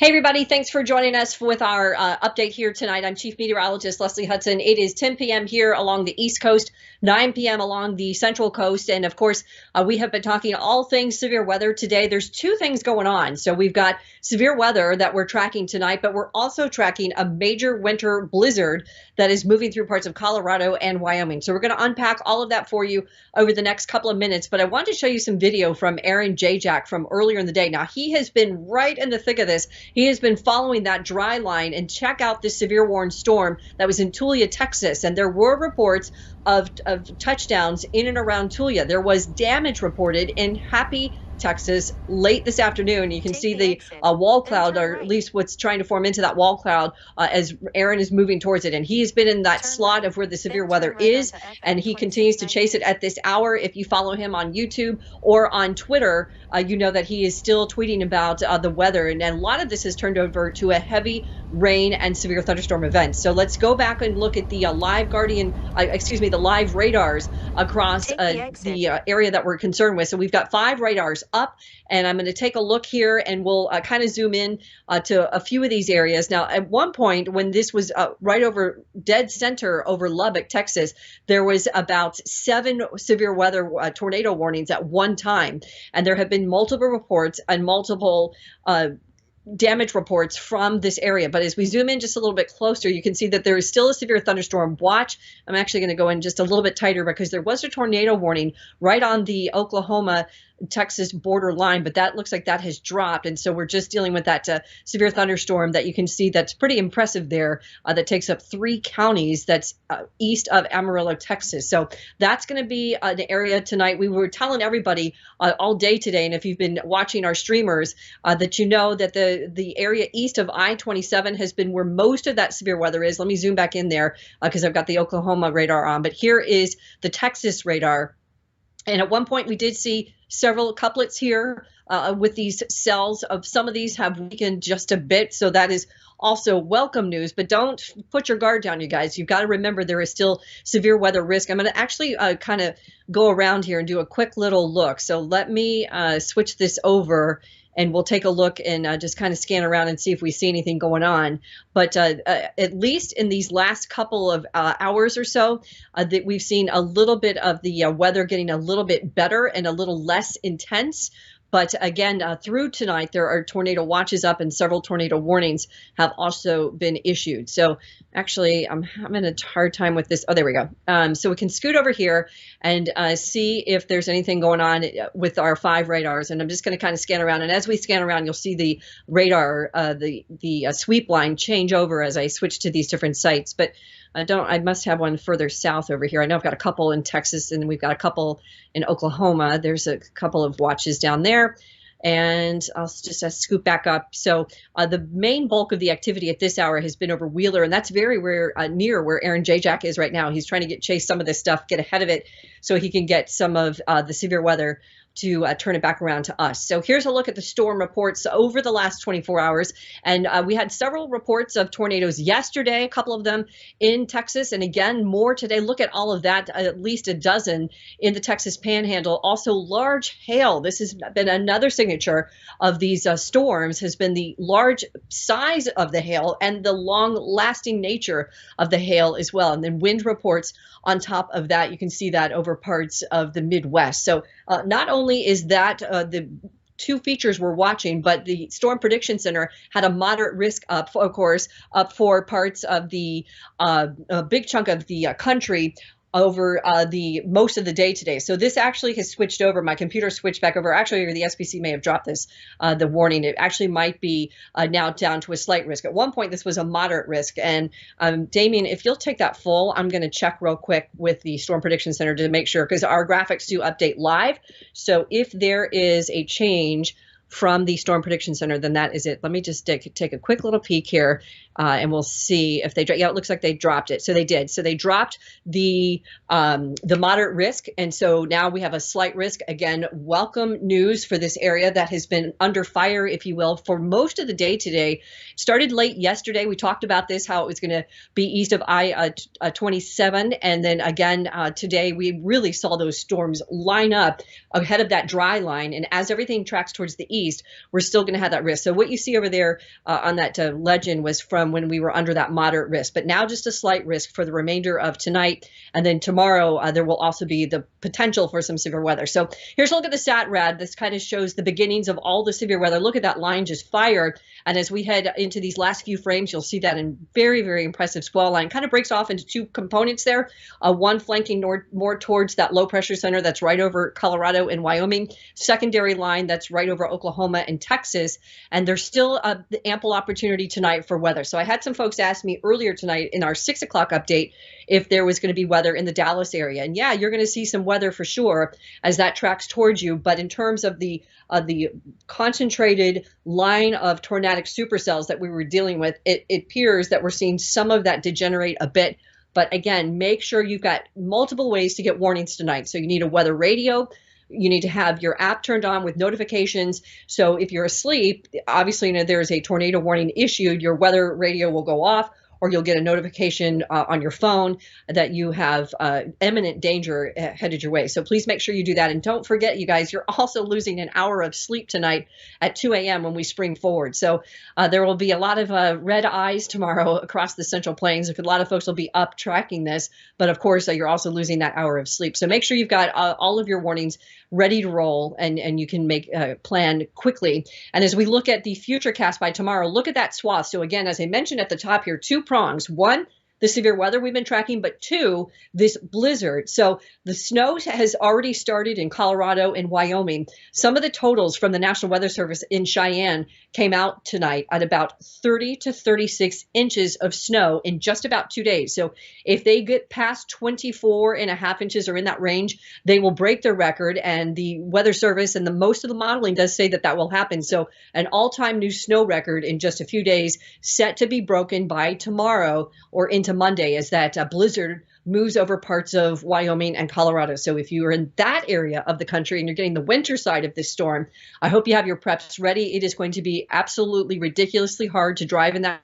Hey, everybody. Thanks for joining us with our update here tonight. I'm Chief Meteorologist Leslie Hudson. It is 10 p.m. here along the East Coast, 9 p.m. along the Central Coast. And of course, we have been talking all things severe weather today. There's two things going on. So we've got severe weather that we're tracking tonight, but we're also tracking a major winter blizzard that is moving through parts of Colorado and Wyoming. So we're going to unpack all of that for you over the next couple of minutes. But I wanted to show you some video from Aaron Jack from earlier in the day. Now, he has been right in the thick of this. He has been following that dry line, and check out this severe warning storm that was in Tulia, Texas. And there were reports of touchdowns in and around Tulia. There was damage reported in Happy, Texas late this afternoon. You can see the wall cloud, or at least what's trying to form into that wall cloud as Aaron is moving towards it. And he has been in that slot of where the severe weather is, and he continues to chase it at this hour. If you follow him on YouTube or on Twitter, you know that he is still tweeting about the weather. And a lot of this has turned over to a heavy rain and severe thunderstorm event. So let's go back and look at the the live radars across the area that we're concerned with. So we've got 5 radars up, and I'm going to take a look here, and we'll kind of zoom in to a few of these areas. Now, at one point when this was right over dead center over Lubbock, Texas, there was about 7 severe weather tornado warnings at one time, and there have been multiple reports and multiple damage reports from this area. But as we zoom in just a little bit closer, you can see that there is still a severe thunderstorm watch. I'm actually going to go in just a little bit tighter because there was a tornado warning right on the Oklahoma Texas border line, but that looks like that has dropped. And so we're just dealing with that severe thunderstorm that you can see that's pretty impressive there, that takes up 3 counties that's east of Amarillo, Texas. So that's going to be an area tonight. We were telling everybody all day today, and if you've been watching our streamers, that you know that the area east of I-27 has been where most of that severe weather is. Let me zoom back in there because I've got the Oklahoma radar on, but here is the Texas radar. And at one point we did see several couplets here with these cells. Of some of these have weakened just a bit, so that is also welcome news. But don't put your guard down, you guys. You've got to remember there is still severe weather risk. I'm going to actually kind of go around here and do a quick little look. So let me switch this over, and we'll take a look and just kind of scan around and see if we see anything going on. But at least in these last couple of hours or so, that we've seen a little bit of the weather getting a little bit better and a little less intense. But again, through tonight, there are tornado watches up, and several tornado warnings have also been issued. So actually, I'm having a hard time with this. Oh, there we go. So we can scoot over here and see if there's anything going on with our 5 radars. And I'm just going to kind of scan around. And as we scan around, you'll see the radar, the sweep line change over as I switch to these different sites. But I must have one further south over here. I know I've got a couple in Texas, and we've got a couple in Oklahoma. There's a couple of watches down there. And I'll just scoop back up. So the main bulk of the activity at this hour has been over Wheeler, and that's very near where Aaron Jack is right now. He's trying to chase some of this stuff, get ahead of it, so he can get some of the severe weather to turn it back around to us. So here's a look at the storm reports over the last 24 hours. And we had several reports of tornadoes yesterday, a couple of them in Texas, and again, more today. Look at all of that, at least a dozen in the Texas Panhandle. Also large hail. This has been another signature of these storms, has been the large size of the hail and the long lasting nature of the hail as well. And then wind reports on top of that. You can see that over parts of the Midwest. So not only is that the 2 features we're watching, but the Storm Prediction Center had a moderate risk up, of course, up for parts of the a big chunk of the country over the most of the day today. So this actually has switched over. My computer switched back over. Actually, the SPC may have dropped this, the warning. It actually might be now down to a slight risk. At one point, this was a moderate risk. And Damien, if you'll take that full, I'm going to check real quick with the Storm Prediction Center to make sure, because our graphics do update live. So if there is a change from the Storm Prediction Center, then that is it. Let me just take a quick little peek here and we'll see if they, yeah, it looks like they dropped it. So they did. So they dropped the moderate risk. And so now we have a slight risk. Again, welcome news for this area that has been under fire, if you will, for most of the day today. Started late yesterday. We talked about this, how it was going to be east of I-27. And then again, today we really saw those storms line up ahead of that dry line. And as everything tracks towards the east, we're still going to have that risk. So what you see over there on that legend was from when we were under that moderate risk, but now just a slight risk for the remainder of tonight. And then tomorrow, there will also be the potential for some severe weather. So here's a look at the SAT-RAD. This kind of shows the beginnings of all the severe weather. Look at that line just fired. And as we head into these last few frames, you'll see that in very, very impressive squall line. Kind of breaks off into two components there. One flanking more towards that low pressure center that's right over Colorado and Wyoming. Secondary line that's right over Oklahoma and Texas. And there's still ample opportunity tonight for weather. So I had some folks ask me earlier tonight in our 6 o'clock update if there was going to be weather in the Dallas area. And yeah, you're going to see some weather for sure as that tracks towards you. But in terms of the concentrated line of tornadic supercells that we were dealing with, it appears that we're seeing some of that degenerate a bit. But again, make sure you've got multiple ways to get warnings tonight. So you need a weather radio. You need to have your app turned on with notifications. So if you're asleep, obviously, there's a tornado warning issued, your weather radio will go off, or you'll get a notification on your phone that you have imminent danger headed your way. So please make sure you do that. And don't forget, you guys, you're also losing an hour of sleep tonight at 2 a.m. when we spring forward. So there will be a lot of red eyes tomorrow across the Central Plains. A lot of folks will be up tracking this. But of course, you're also losing that hour of sleep. So make sure you've got all of your warnings ready to roll, and you can make a plan quickly. And as we look at the future cast by tomorrow, look at that swath. So again, as I mentioned at the top here, 2 prongs. One, the severe weather we've been tracking, but 2, this blizzard. So the snow has already started in Colorado and Wyoming. Some of the totals from the National Weather Service in Cheyenne came out tonight at about 30 to 36 inches of snow in just about 2 days. So if they get past 24.5 inches or in that range, they will break their record. And the Weather Service and most of the modeling does say that will happen. So an all-time new snow record in just a few days set to be broken by tomorrow or into Monday as that blizzard moves over parts of Wyoming and Colorado. So if you are in that area of the country and you're getting the winter side of this storm, I hope you have your preps ready. It is going to be absolutely ridiculously hard to drive in that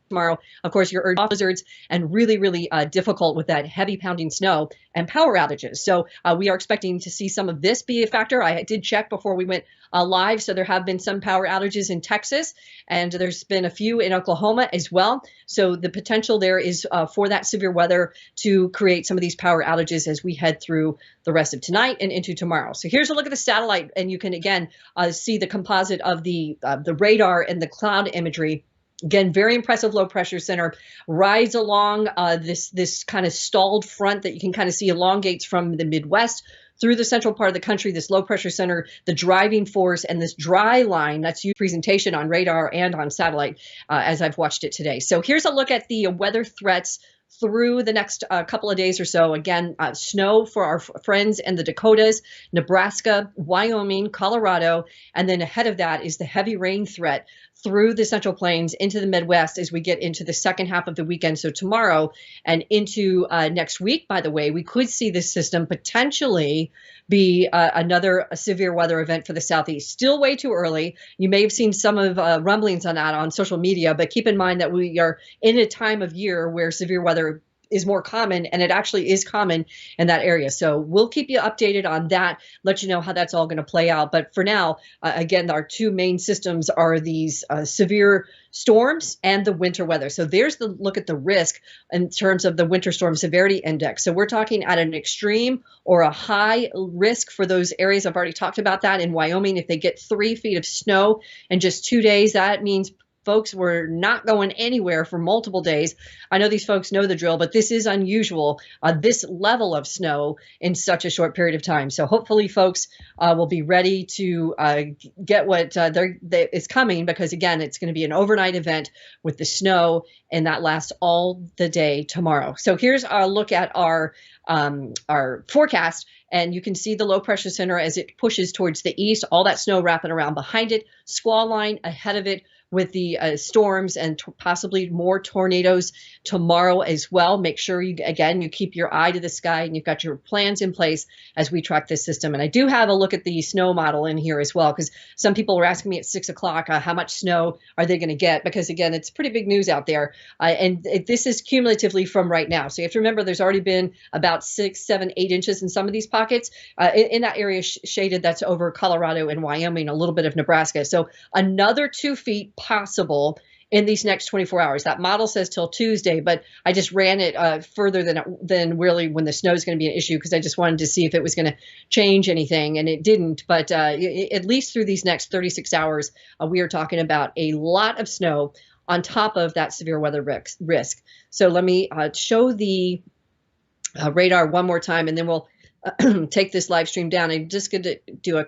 tomorrow. Of course, you're urged off blizzards and really, really difficult with that heavy pounding snow and power outages. So we are expecting to see some of this be a factor. I did check before we went live. So there have been some power outages in Texas, and there's been a few in Oklahoma as well. So the potential there is for that severe weather to create some of these power outages as we head through the rest of tonight and into tomorrow. So here's a look at the satellite, and you can again see the composite of the radar and the cloud imagery. Again, very impressive low pressure center rides along this kind of stalled front that you can kind of see elongates from the Midwest through the central part of the country. This low pressure center, the driving force, and this dry line that's used presentation on radar and on satellite as I've watched it today. So here's a look at the weather threats through the next couple of days or so. Again, snow for our friends in the Dakotas, Nebraska, Wyoming, Colorado, and then ahead of that is the heavy rain threat through the Central Plains into the Midwest as we get into the second half of the weekend. So tomorrow and into next week, by the way, we could see this system potentially be another severe weather event for the Southeast. Still way too early. You may have seen some of rumblings on that on social media, but keep in mind that we are in a time of year where severe weather is more common, and it actually is common in that area. So we'll keep you updated on that, let you know how that's all going to play out. But for now, again, our 2 main systems are these severe storms and the winter weather. So there's the look at the risk in terms of the winter storm severity index. So we're talking at an extreme or a high risk for those areas. I've already talked about that in Wyoming. If they get 3 feet of snow in just 2 days, that means folks were not going anywhere for multiple days. I know these folks know the drill, but this is unusual, this level of snow in such a short period of time. So hopefully folks will be ready to get what is coming, because again, it's going to be an overnight event with the snow, and that lasts all the day tomorrow. So here's a look at our forecast. And you can see the low pressure center as it pushes towards the east, all that snow wrapping around behind it, squall line ahead of it, with the storms and possibly more tornadoes tomorrow as well. Make sure you keep your eye to the sky and you've got your plans in place as we track this system. And I do have a look at the snow model in here as well, because some people were asking me at 6 o'clock, how much snow are they going to get? Because again, it's pretty big news out there. And this is cumulatively from right now. So you have to remember there's already been about 6, 7, 8 inches in some of these pockets in that area shaded. That's over Colorado and Wyoming, a little bit of Nebraska. So another 2 feet possible in these next 24 hours. That model says till Tuesday, but I just ran it further than really when the snow is going to be an issue, because I just wanted to see if it was going to change anything, and it didn't. But at least through these next 36 hours, we are talking about a lot of snow on top of that severe weather risk. So let me show the radar one more time, and then we'll take this live stream down. I'm just going to do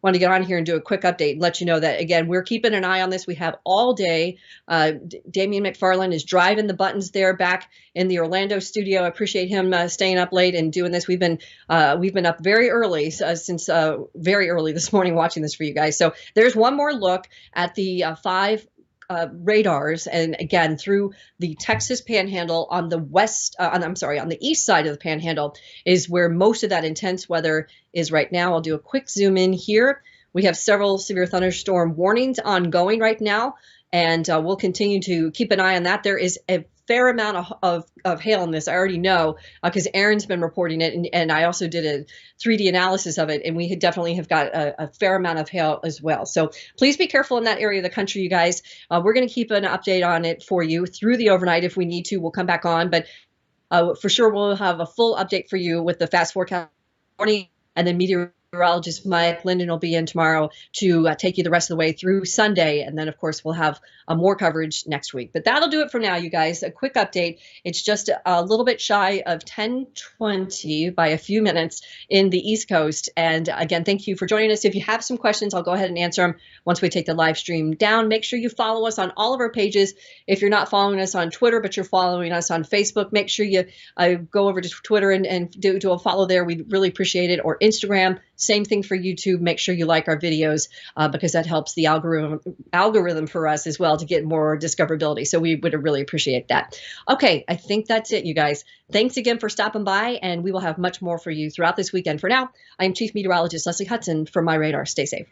want to get on here and do a quick update and let you know that, again, we're keeping an eye on this. We have all day. Damian McFarland is driving the buttons there back in the Orlando studio. I appreciate him staying up late and doing this. We've been up very early since very early this morning watching this for you guys. So there's one more look at the 5 radars, and again through the Texas Panhandle on the on the east side of the Panhandle is where most of that intense weather is right now. I'll do a quick zoom in here. We have several severe thunderstorm warnings ongoing right now, and we'll continue to keep an eye on that. There is a fair amount of hail in this. I already know because Aaron's been reporting it, and I also did a 3D analysis of it, and we definitely have got a fair amount of hail as well. So please be careful in that area of the country, you guys. We're going to keep an update on it for you through the overnight. If we need to, we'll come back on, but for sure we'll have a full update for you with the fast forecast morning, and then meteorologist Mike Linden will be in tomorrow to take you the rest of the way through Sunday. And then, of course, we'll have more coverage next week. But that'll do it for now, you guys. A quick update. It's just a little bit shy of 10:20 by a few minutes in the East Coast. And again, thank you for joining us. If you have some questions, I'll go ahead and answer them once we take the live stream down. Make sure you follow us on all of our pages. If you're not following us on Twitter, but you're following us on Facebook, make sure you go over to Twitter and do a follow there. We'd really appreciate it. Or Instagram. Same thing for YouTube. Make sure you like our videos because that helps the algorithm for us as well to get more discoverability. So we would really appreciate that. Okay, I think that's it, you guys. Thanks again for stopping by, and we will have much more for you throughout this weekend. For now, I am Chief Meteorologist Leslie Hudson for MyRadar. Stay safe.